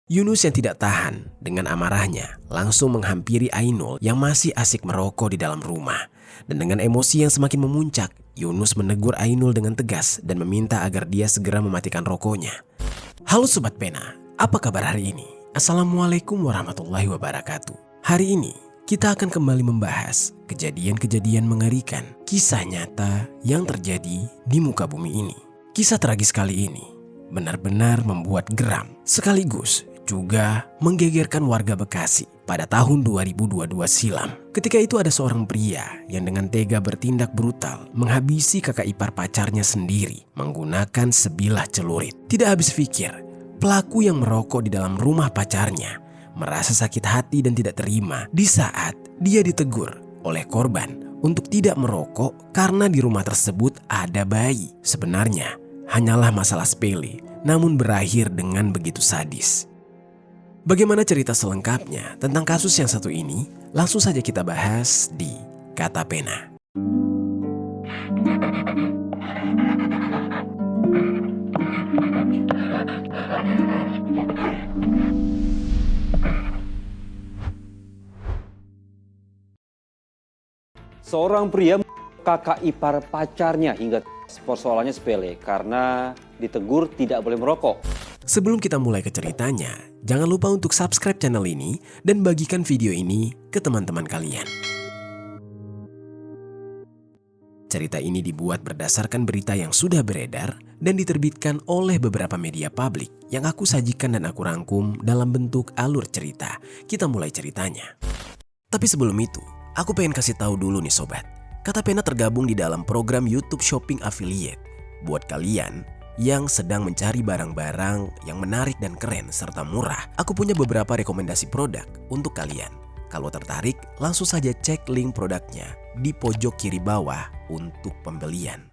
Yunus yang tidak tahan dengan amarahnya langsung menghampiri Ainul yang masih asik merokok di dalam rumah. Dan dengan emosi yang semakin memuncak, Yunus menegur Ainul dengan tegas dan meminta agar dia segera mematikan rokoknya. Halo Sobat Pena, apa kabar hari ini? Assalamualaikum warahmatullahi wabarakatuh. Hari ini kita akan kembali membahas kejadian-kejadian mengerikan, kisah nyata yang terjadi di muka bumi ini. Kisah tragis kali ini benar-benar membuat geram, sekaligus juga menggegerkan warga Bekasi pada tahun 2022 silam. Ketika itu ada seorang pria yang dengan tega bertindak brutal menghabisi kakak ipar pacarnya sendiri menggunakan sebilah celurit. Tidak habis pikir, pelaku yang merokok di dalam rumah pacarnya merasa sakit hati dan tidak terima di saat dia ditegur oleh korban untuk tidak merokok karena di rumah tersebut ada bayi. Sebenarnya hanyalah masalah sepele, namun berakhir dengan begitu sadis. Bagaimana cerita selengkapnya tentang kasus yang satu ini? Langsung saja kita bahas di Kata Pena. Seorang pria kakak ipar pacarnya hingga persoalannya sepele karena ditegur tidak boleh merokok. Sebelum kita mulai ke ceritanya, jangan lupa untuk subscribe channel ini dan bagikan video ini ke teman-teman kalian. Cerita ini dibuat berdasarkan berita yang sudah beredar dan diterbitkan oleh beberapa media publik yang aku sajikan dan aku rangkum dalam bentuk alur cerita. Kita mulai ceritanya. Tapi sebelum itu, aku pengen kasih tahu dulu nih sobat. Kata Pena tergabung di dalam program YouTube Shopping Affiliate. Buat kalian yang sedang mencari barang-barang yang menarik dan keren serta murah, aku punya beberapa rekomendasi produk untuk kalian. Kalau tertarik, langsung saja cek link produknya di pojok kiri bawah untuk pembelian.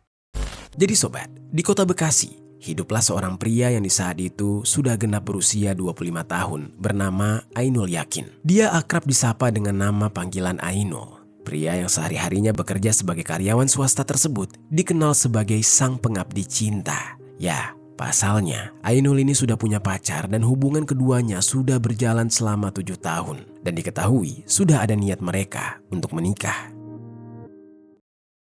Jadi sobat, di kota Bekasi, hiduplah seorang pria yang di saat itu sudah genap berusia 25 tahun bernama Ainul Yakin. Dia akrab disapa dengan nama panggilan Ainul. Pria yang sehari-harinya bekerja sebagai karyawan swasta tersebut dikenal sebagai sang pengabdi cinta. Ya, pasalnya Ainul ini sudah punya pacar dan hubungan keduanya sudah berjalan selama 7 tahun. Dan diketahui sudah ada niat mereka untuk menikah.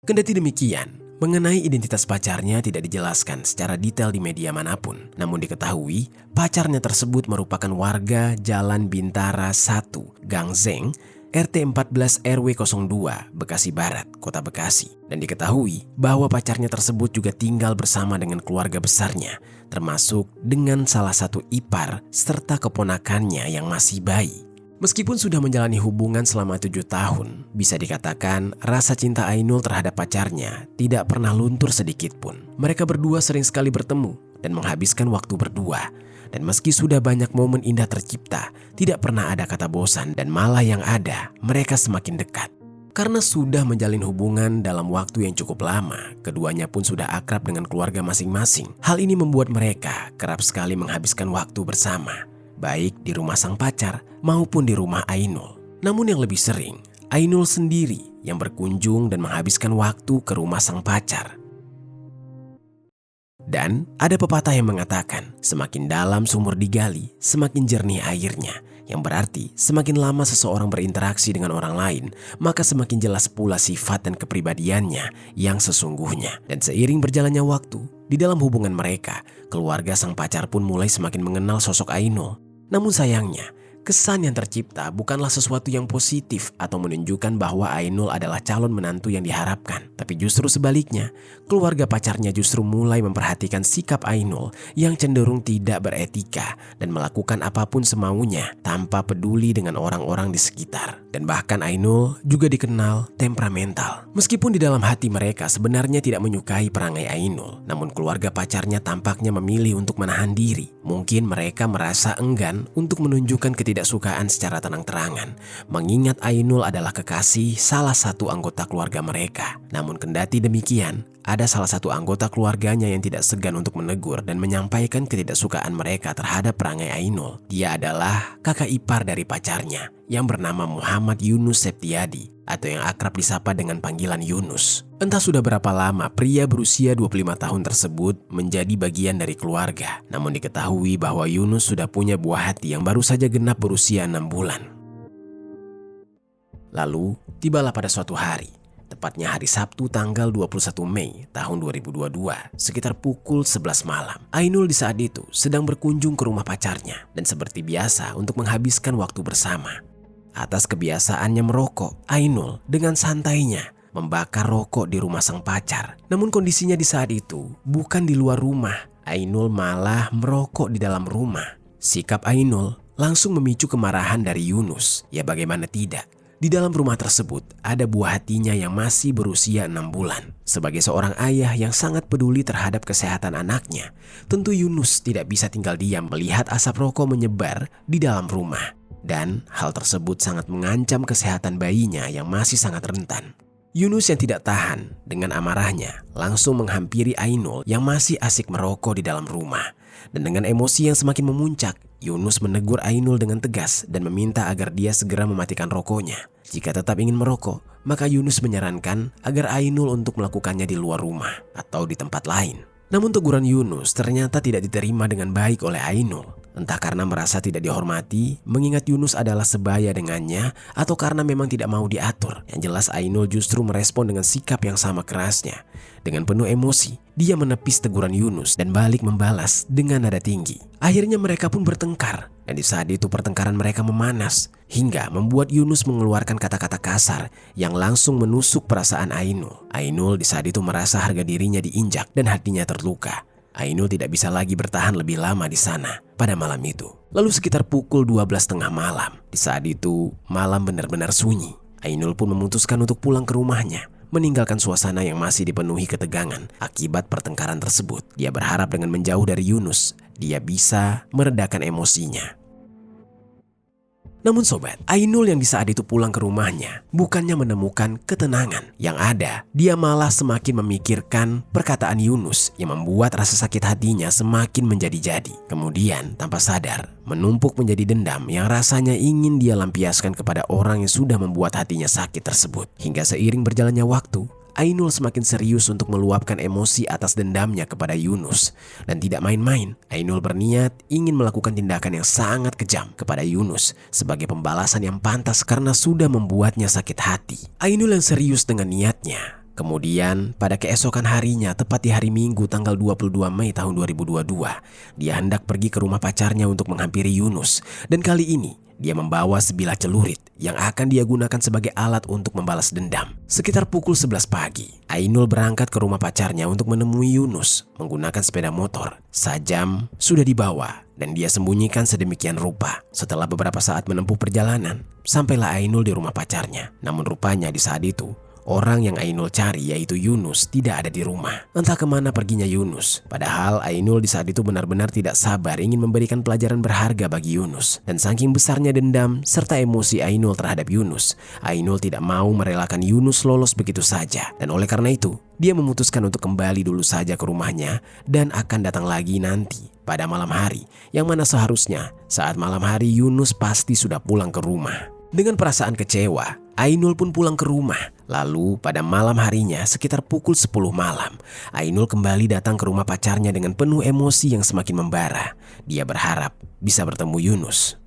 Kendati demikian, mengenai identitas pacarnya tidak dijelaskan secara detail di media manapun. Namun diketahui pacarnya tersebut merupakan warga Jalan Bintara 1, Gang Zeng, RT 14 RW 02, Bekasi Barat, Kota Bekasi. Dan diketahui bahwa pacarnya tersebut juga tinggal bersama dengan keluarga besarnya, termasuk dengan salah satu ipar serta keponakannya yang masih bayi. Meskipun sudah menjalani hubungan selama 7 tahun, bisa dikatakan rasa cinta Ainul terhadap pacarnya tidak pernah luntur sedikit pun. Mereka berdua sering sekali bertemu dan menghabiskan waktu berdua. Dan meski sudah banyak momen indah tercipta, tidak pernah ada kata bosan dan malah yang ada, mereka semakin dekat. Karena sudah menjalin hubungan dalam waktu yang cukup lama, keduanya pun sudah akrab dengan keluarga masing-masing. Hal ini membuat mereka kerap sekali menghabiskan waktu bersama, baik di rumah sang pacar maupun di rumah Ainul. Namun yang lebih sering, Ainul sendiri yang berkunjung dan menghabiskan waktu ke rumah sang pacar. Dan ada pepatah yang mengatakan, semakin dalam sumur digali, semakin jernih airnya. Yang berarti, semakin lama seseorang berinteraksi dengan orang lain, maka semakin jelas pula sifat dan kepribadiannya yang sesungguhnya. Dan seiring berjalannya waktu, di dalam hubungan mereka, keluarga sang pacar pun mulai semakin mengenal sosok Ainul. Namun sayangnya, kesan yang tercipta bukanlah sesuatu yang positif atau menunjukkan bahwa Ainul adalah calon menantu yang diharapkan. Tapi justru sebaliknya, keluarga pacarnya justru mulai memperhatikan sikap Ainul yang cenderung tidak beretika dan melakukan apapun semaunya tanpa peduli dengan orang-orang di sekitar. Dan bahkan Ainul juga dikenal temperamental. Meskipun di dalam hati mereka sebenarnya tidak menyukai perangai Ainul, namun keluarga pacarnya tampaknya memilih untuk menahan diri. Mungkin mereka merasa enggan untuk menunjukkan ketidaksukaan secara terang-terangan, mengingat Ainul adalah kekasih salah satu anggota keluarga mereka. Namun kendati demikian, ada salah satu anggota keluarganya yang tidak segan untuk menegur dan menyampaikan ketidaksukaan mereka terhadap perangai Ainul. Dia adalah kakak ipar dari pacarnya yang bernama Muhammad Yunus Septiadi atau yang akrab disapa dengan panggilan Yunus. Entah sudah berapa lama pria berusia 25 tahun tersebut menjadi bagian dari keluarga. Namun diketahui bahwa Yunus sudah punya buah hati yang baru saja genap berusia 6 bulan. Lalu tibalah pada suatu hari, tepatnya hari Sabtu tanggal 21 Mei tahun 2022, sekitar pukul 11 malam. Ainul di saat itu sedang berkunjung ke rumah pacarnya dan seperti biasa untuk menghabiskan waktu bersama. Atas kebiasaannya merokok, Ainul dengan santainya membakar rokok di rumah sang pacar. Namun kondisinya di saat itu bukan di luar rumah. Ainul malah merokok di dalam rumah. Sikap Ainul langsung memicu kemarahan dari Yunus. Ya bagaimana tidak? Di dalam rumah tersebut ada buah hatinya yang masih berusia 6 bulan. Sebagai seorang ayah yang sangat peduli terhadap kesehatan anaknya, tentu Yunus tidak bisa tinggal diam melihat asap rokok menyebar di dalam rumah. Dan hal tersebut sangat mengancam kesehatan bayinya yang masih sangat rentan. Yunus yang tidak tahan dengan amarahnya langsung menghampiri Ainul yang masih asik merokok di dalam rumah. Dan dengan emosi yang semakin memuncak, Yunus menegur Ainul dengan tegas dan meminta agar dia segera mematikan rokoknya. Jika tetap ingin merokok, maka Yunus menyarankan agar Ainul untuk melakukannya di luar rumah atau di tempat lain. Namun teguran Yunus ternyata tidak diterima dengan baik oleh Ainul. Entah karena merasa tidak dihormati, mengingat Yunus adalah sebaya dengannya, atau karena memang tidak mau diatur. Yang jelas Ainul justru merespon dengan sikap yang sama kerasnya. Dengan penuh emosi, dia menepis teguran Yunus dan balik membalas dengan nada tinggi. Akhirnya mereka pun bertengkar, dan di saat itu pertengkaran mereka memanas hingga membuat Yunus mengeluarkan kata-kata kasar yang langsung menusuk perasaan Ainul. Ainul di saat itu merasa harga dirinya diinjak dan hatinya terluka. Ainul tidak bisa lagi bertahan lebih lama di sana pada malam itu. Lalu sekitar pukul 12.30 malam, di saat itu malam benar-benar sunyi. Ainul pun memutuskan untuk pulang ke rumahnya, meninggalkan suasana yang masih dipenuhi ketegangan akibat pertengkaran tersebut. Dia berharap dengan menjauh dari Yunus, dia bisa meredakan emosinya. Namun sobat, Ainul yang di saat itu pulang ke rumahnya bukannya menemukan ketenangan. Yang ada, dia malah semakin memikirkan perkataan Yunus yang membuat rasa sakit hatinya semakin menjadi-jadi. Kemudian tanpa sadar, menumpuk menjadi dendam yang rasanya ingin dia lampiaskan kepada orang yang sudah membuat hatinya sakit tersebut. Hingga seiring berjalannya waktu, Ainul semakin serius untuk meluapkan emosi atas dendamnya kepada Yunus. Dan tidak main-main, Ainul berniat ingin melakukan tindakan yang sangat kejam kepada Yunus sebagai pembalasan yang pantas karena sudah membuatnya sakit hati. Ainul yang serius dengan niatnya. Kemudian pada keesokan harinya, tepat di hari Minggu tanggal 22 Mei tahun 2022, dia hendak pergi ke rumah pacarnya untuk menghampiri Yunus. Dan kali ini, dia membawa sebilah celurit yang akan dia gunakan sebagai alat untuk membalas dendam. Sekitar pukul 11 pagi, Ainul berangkat ke rumah pacarnya untuk menemui Yunus menggunakan sepeda motor. Sajam sudah dibawa dan dia sembunyikan sedemikian rupa. Setelah beberapa saat menempuh perjalanan, sampailah Ainul di rumah pacarnya. Namun rupanya di saat itu, orang yang Ainul cari yaitu Yunus tidak ada di rumah. Entah kemana perginya Yunus. Padahal Ainul di saat itu benar-benar tidak sabar ingin memberikan pelajaran berharga bagi Yunus. Dan saking besarnya dendam serta emosi Ainul terhadap Yunus, Ainul tidak mau merelakan Yunus lolos begitu saja. Dan oleh karena itu, dia memutuskan untuk kembali dulu saja ke rumahnya dan akan datang lagi nanti pada malam hari. Yang mana seharusnya saat malam hari Yunus pasti sudah pulang ke rumah. Dengan perasaan kecewa, Ainul pun pulang ke rumah. Lalu pada malam harinya sekitar pukul 10 malam, Ainul kembali datang ke rumah pacarnya dengan penuh emosi yang semakin membara. Dia berharap bisa bertemu Yunus.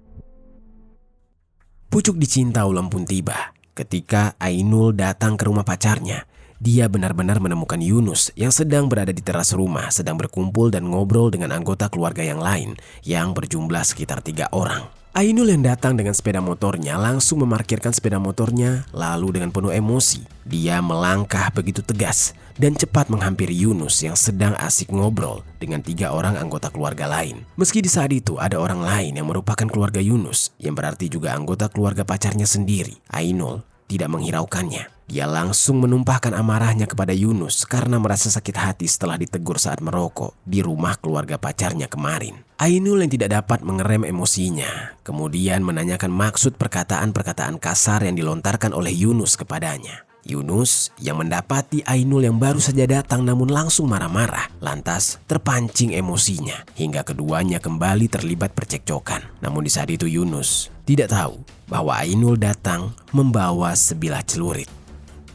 Pucuk dicinta ulam pun tiba. Ketika Ainul datang ke rumah pacarnya, dia benar-benar menemukan Yunus yang sedang berada di teras rumah, sedang berkumpul dan ngobrol dengan anggota keluarga yang lain yang berjumlah sekitar 3 orang. Ainul yang datang dengan sepeda motornya langsung memarkirkan sepeda motornya, lalu dengan penuh emosi, dia melangkah begitu tegas dan cepat menghampiri Yunus yang sedang asik ngobrol dengan 3 orang anggota keluarga lain. Meski di saat itu ada orang lain yang merupakan keluarga Yunus, yang berarti juga anggota keluarga pacarnya sendiri, Ainul tidak menghiraukannya. Dia langsung menumpahkan amarahnya kepada Yunus karena merasa sakit hati setelah ditegur saat merokok di rumah keluarga pacarnya kemarin. Ainul yang tidak dapat mengerem emosinya, kemudian menanyakan maksud perkataan-perkataan kasar yang dilontarkan oleh Yunus kepadanya. Yunus yang mendapati Ainul yang baru saja datang namun langsung marah-marah, lantas terpancing emosinya hingga keduanya kembali terlibat percekcokan. Namun di saat itu Yunus tidak tahu bahwa Ainul datang membawa sebilah celurit.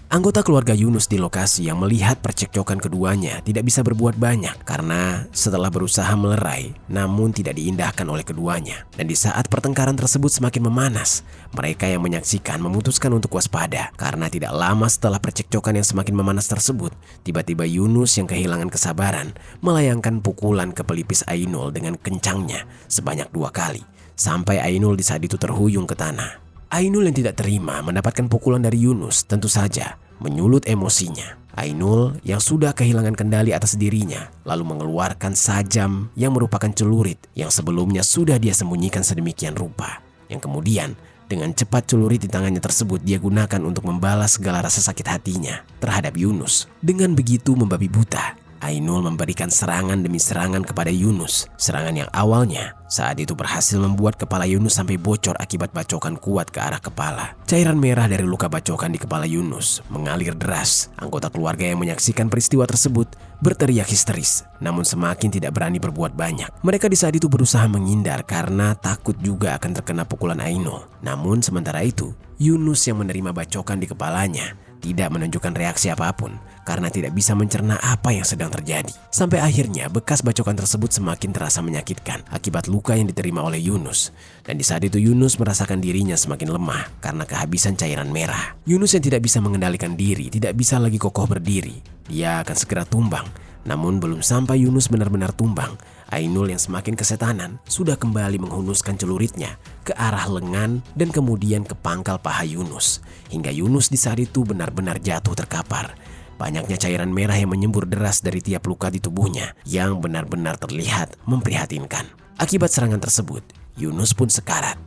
Anggota keluarga Yunus di lokasi yang melihat percekcokan keduanya tidak bisa berbuat banyak karena setelah berusaha melerai namun tidak diindahkan oleh keduanya. Dan di saat pertengkaran tersebut semakin memanas, mereka yang menyaksikan memutuskan untuk waspada karena tidak lama setelah percekcokan yang semakin memanas tersebut, tiba-tiba Yunus yang kehilangan kesabaran melayangkan pukulan ke pelipis Ainul dengan kencangnya sebanyak 2 kali sampai Ainul di saat itu terhuyung ke tanah. Ainul yang tidak terima mendapatkan pukulan dari Yunus tentu saja menyulut emosinya. Ainul yang sudah kehilangan kendali atas dirinya lalu mengeluarkan sajam yang merupakan celurit yang sebelumnya sudah dia sembunyikan sedemikian rupa. Yang kemudian dengan cepat celurit di tangannya tersebut dia gunakan untuk membalas segala rasa sakit hatinya terhadap Yunus. Dengan begitu membabi buta, Ainul memberikan serangan demi serangan kepada Yunus. Serangan yang awalnya saat itu berhasil membuat kepala Yunus sampai bocor akibat bacokan kuat ke arah kepala. Cairan merah dari luka bacokan di kepala Yunus mengalir deras. Anggota keluarga yang menyaksikan peristiwa tersebut berteriak histeris, namun semakin tidak berani berbuat banyak. Mereka di saat itu berusaha menghindar karena takut juga akan terkena pukulan Ainul. Namun sementara itu, Yunus yang menerima bacokan di kepalanya tidak menunjukkan reaksi apapun karena tidak bisa mencerna apa yang sedang terjadi. Sampai akhirnya bekas bacokan tersebut semakin terasa menyakitkan akibat luka yang diterima oleh Yunus. Dan di saat itu Yunus merasakan dirinya semakin lemah karena kehabisan cairan merah. Yunus yang tidak bisa mengendalikan diri, tidak bisa lagi kokoh berdiri. Dia akan segera tumbang. Namun belum sampai Yunus benar-benar tumbang, Ainul yang semakin kesetanan sudah kembali menghunuskan celuritnya ke arah lengan dan kemudian ke pangkal paha Yunus. Hingga Yunus di saat itu benar-benar jatuh terkapar. Banyaknya cairan merah yang menyembur deras dari tiap luka di tubuhnya yang benar-benar terlihat memprihatinkan. Akibat serangan tersebut, Yunus pun sekarat.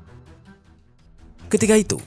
Ketika itu,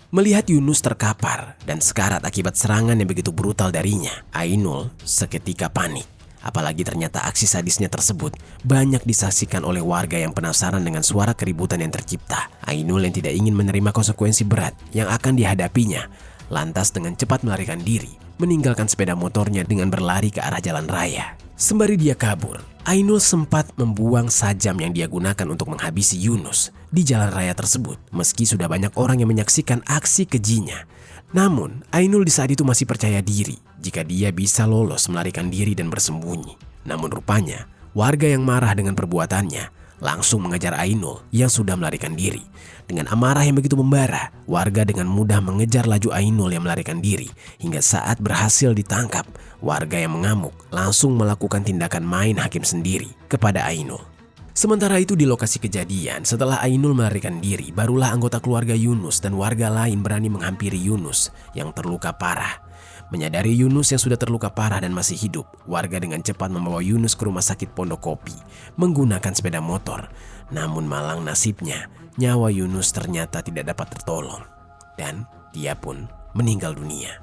melihat Yunus terkapar dan sekarat akibat serangan yang begitu brutal darinya, Ainul seketika panik. Apalagi ternyata aksi sadisnya tersebut banyak disaksikan oleh warga yang penasaran dengan suara keributan yang tercipta. Ainul yang tidak ingin menerima konsekuensi berat yang akan dihadapinya, lantas dengan cepat melarikan diri, meninggalkan sepeda motornya dengan berlari ke arah jalan raya. Sembari dia kabur, Ainul sempat membuang sajam yang dia gunakan untuk menghabisi Yunus di jalan raya tersebut. Meski sudah banyak orang yang menyaksikan aksi kejinya, namun Ainul di saat itu masih percaya diri jika dia bisa lolos melarikan diri dan bersembunyi. Namun rupanya warga yang marah dengan perbuatannya langsung mengejar Ainul yang sudah melarikan diri. Dengan amarah yang begitu membara, warga dengan mudah mengejar laju Ainul yang melarikan diri. Hingga saat berhasil ditangkap, warga yang mengamuk langsung melakukan tindakan main hakim sendiri kepada Ainul. Sementara itu di lokasi kejadian, setelah Ainul melarikan diri, barulah anggota keluarga Yunus dan warga lain berani menghampiri Yunus yang terluka parah. Menyadari Yunus yang sudah terluka parah dan masih hidup, warga dengan cepat membawa Yunus ke rumah sakit Pondokopi menggunakan sepeda motor. Namun malang nasibnya, nyawa Yunus ternyata tidak dapat tertolong dan dia pun meninggal dunia.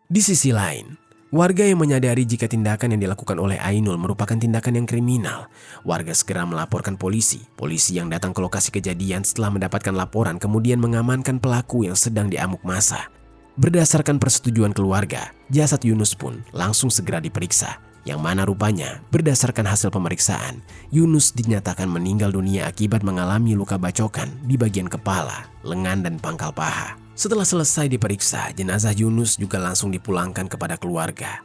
Di sisi lain, warga yang menyadari jika tindakan yang dilakukan oleh Ainul merupakan tindakan yang kriminal, warga segera melaporkan polisi. Polisi yang datang ke lokasi kejadian setelah mendapatkan laporan kemudian mengamankan pelaku yang sedang diamuk massa. Berdasarkan persetujuan keluarga, jasad Yunus pun langsung segera diperiksa. Yang mana rupanya berdasarkan hasil pemeriksaan, Yunus dinyatakan meninggal dunia akibat mengalami luka bacokan di bagian kepala, lengan dan pangkal paha. Setelah selesai diperiksa, jenazah Yunus juga langsung dipulangkan kepada keluarga.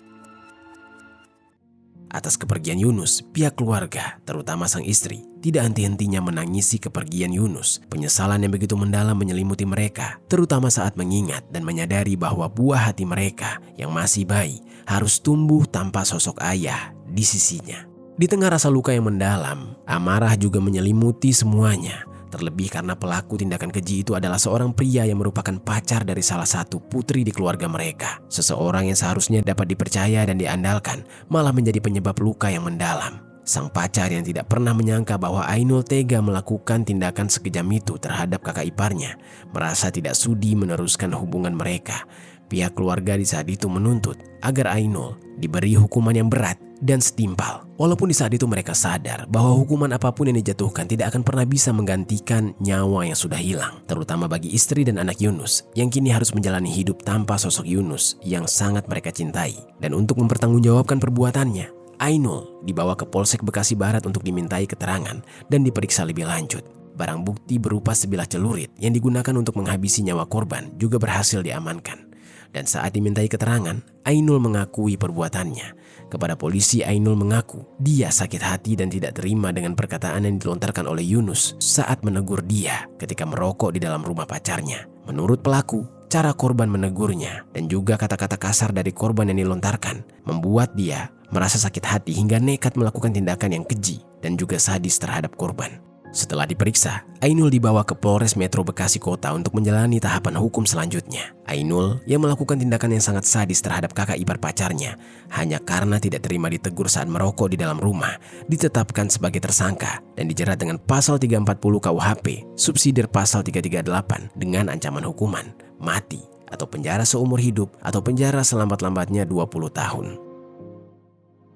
Atas kepergian Yunus, pihak keluarga, terutama sang istri, tidak henti-hentinya menangisi kepergian Yunus. Penyesalan yang begitu mendalam menyelimuti mereka, terutama saat mengingat dan menyadari bahwa buah hati mereka yang masih bayi harus tumbuh tanpa sosok ayah di sisinya. Di tengah rasa luka yang mendalam, amarah juga menyelimuti semuanya. Terlebih karena pelaku tindakan keji itu adalah seorang pria yang merupakan pacar dari salah satu putri di keluarga mereka. Seseorang yang seharusnya dapat dipercaya dan diandalkan malah menjadi penyebab luka yang mendalam. Sang pacar yang tidak pernah menyangka bahwa Ainul tega melakukan tindakan sekejam itu terhadap kakak iparnya, merasa tidak sudi meneruskan hubungan mereka. Pihak keluarga di saat itu menuntut agar Ainul diberi hukuman yang berat dan setimpal. Walaupun di saat itu mereka sadar bahwa hukuman apapun yang dijatuhkan tidak akan pernah bisa menggantikan nyawa yang sudah hilang, terutama bagi istri dan anak Yunus yang kini harus menjalani hidup tanpa sosok Yunus yang sangat mereka cintai. Dan untuk mempertanggungjawabkan perbuatannya, Ainul dibawa ke Polsek Bekasi Barat untuk dimintai keterangan dan diperiksa lebih lanjut. Barang bukti berupa sebilah celurit yang digunakan untuk menghabisi nyawa korban juga berhasil diamankan. Dan saat dimintai keterangan, Ainul mengakui perbuatannya. Kepada polisi, Ainul mengaku dia sakit hati dan tidak terima dengan perkataan yang dilontarkan oleh Yunus saat menegur dia ketika merokok di dalam rumah pacarnya. Menurut pelaku, cara korban menegurnya dan juga kata-kata kasar dari korban yang dilontarkan membuat dia merasa sakit hati hingga nekat melakukan tindakan yang keji dan juga sadis terhadap korban. Setelah diperiksa, Ainul dibawa ke Polres Metro Bekasi Kota untuk menjalani tahapan hukum selanjutnya. Ainul yang melakukan tindakan yang sangat sadis terhadap kakak ipar pacarnya hanya karena tidak terima ditegur saat merokok di dalam rumah, ditetapkan sebagai tersangka dan dijerat dengan pasal 340 KUHP, subsidiar pasal 338 dengan ancaman hukuman mati atau penjara seumur hidup atau penjara selambat-lambatnya 20 tahun.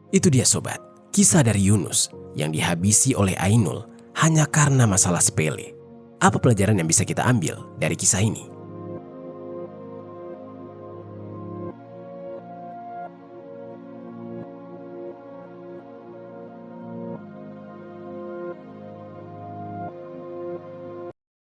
Itu dia sobat, kisah dari Yunus yang dihabisi oleh Ainul hanya karena masalah sepele. Apa pelajaran yang bisa kita ambil dari kisah ini?